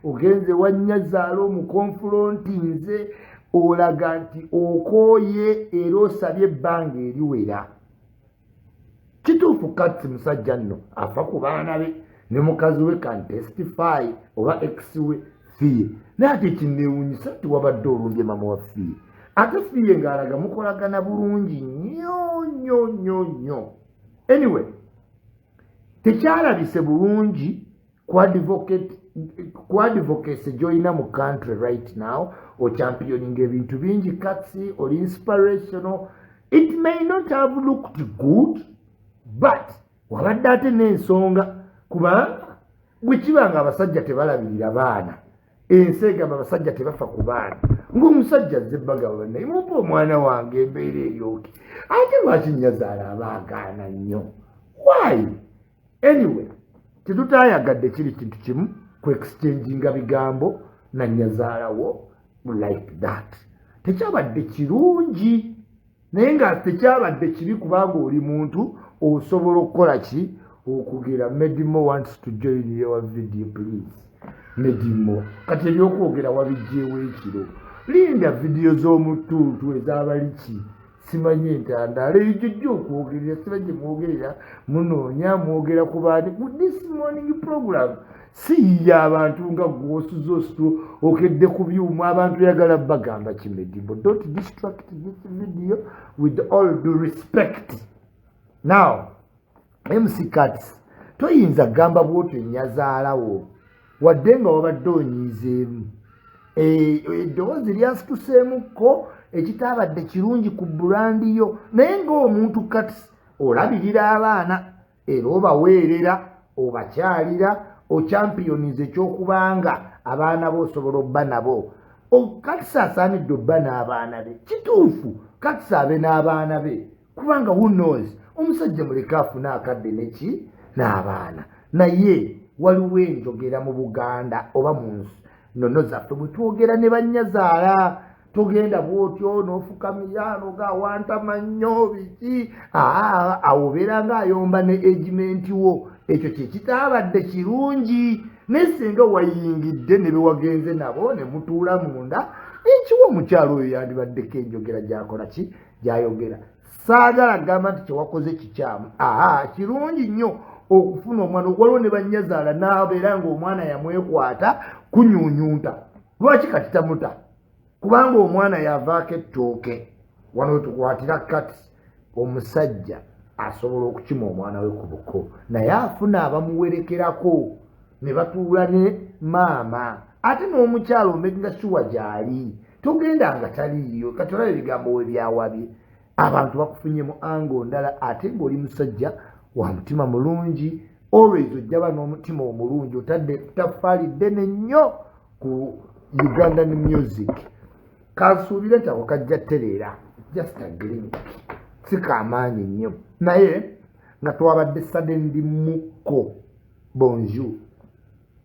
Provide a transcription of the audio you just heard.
ogenze wa Nazaalawe mu confrontinze olaga nti okooye era osabye ebbanga eriwera. Kituufu kati musajja nno afa ku baana be ne mukazi we can testify oba ex we Fiye. Naye ate kinneewuunyisa nti wabadde olumbye mama wa Fiye. Ate Fiye ng'alaga mukolagana bulungi nnyo. Anyway, tekyalabise bulungi ku advocacy gy'olina mu country right now championing ebintu bingi katsi or inspirational. It may not have looked good, but wabadde ate n'ensonga kubanga bwe kiba nga abasajja tebalabirira baana ensi egamba abasajja tebafa ku baana ng'omusajja azze bagamba naye mupa omwana wange embeera eryoke ate lwaki Nazaalawe abaagaana nnyo? Why? Anyway, tetutaayagadde kiri kintu kimu ku exchanginga bigambo na Nazaalawe like that. Tekyabadde kirungi naye nga tekyabadde kibi kubanga oli muntu osobola okukola ki okugera. Medimo wants to join your video please. Medimo kati ebyokwogera wabijjeewo ekiro. Linda video z'omutuutu ez'abaliki simanye entandaalo ejjojja okwogerera sibajje mwogerera munoonya mwogera ku baani ku this morning program. Siyiya abantu nga gwosuza osutu okedde ku byuma abantu yagala bagamba kimedimbo. Don't distract this video with all due respect. Now MC Cuts toyinza gamba bwotyo Nazaalawe wadde nga wabadde onyiizeemu eddoboozi lyasituseemukko ekitaabadde kirungi ku bulandi yo naye ng'omuntu Cuts olabirira abaana era obaweerera obakyalira ochampionize ekyokubanga abaana bo osobola obba nabo. Cuts asaanidde obba n'abaana be. Kituufu Cuts abe n'abaana be kubanga who knows omusajja muleka afuna akadde neki n'abaana. Naye waliwo enjogera mu Buganda oba mu nnono zaffe bwe twogera ne Banyazaala togenda bwotyo n'ofukamira n'ogawantama nnyo biki awobeera ng'ayomba ne egimenti wo. Ekyo kyekitaabadde kirungi naye singa wayingidde ne bewagenze nabo ne mutuula munda ekiwa omukyalo oyo yandibaddeko enjogera gyakola ki gyayogera. Saagala gamba nti kyewakoze kikyamu. Kirungi nnyo okufuna omwana. Waliwo ne Banyazaala n'abeera ng'omwana yamwekwata kunyuunyunta. Lwaki kati tamuta? Kubanga omwana yavaako ettooke. Wano we tukwatira Cuts omusajja asobola okukima omwana we ku buko naye afuna abamuwerekerako ne batuula ne maama ate n'omukyalo omeginga shuwa gy'ali togenda nga taliiyo. Kati olaba ebigambo we byawabye abantu bakufunye mu ango ndala ate ng'oli musajja wa mutima mulungi. Always ojjaba n'omutima omulungi otadde tafaalidde nnyo ku Ugandan music. Kasuubire nti ako kajja tereera just a glimpse si kamaanyi nnyo naye nga twabadde sadde ndi mukko bonjour.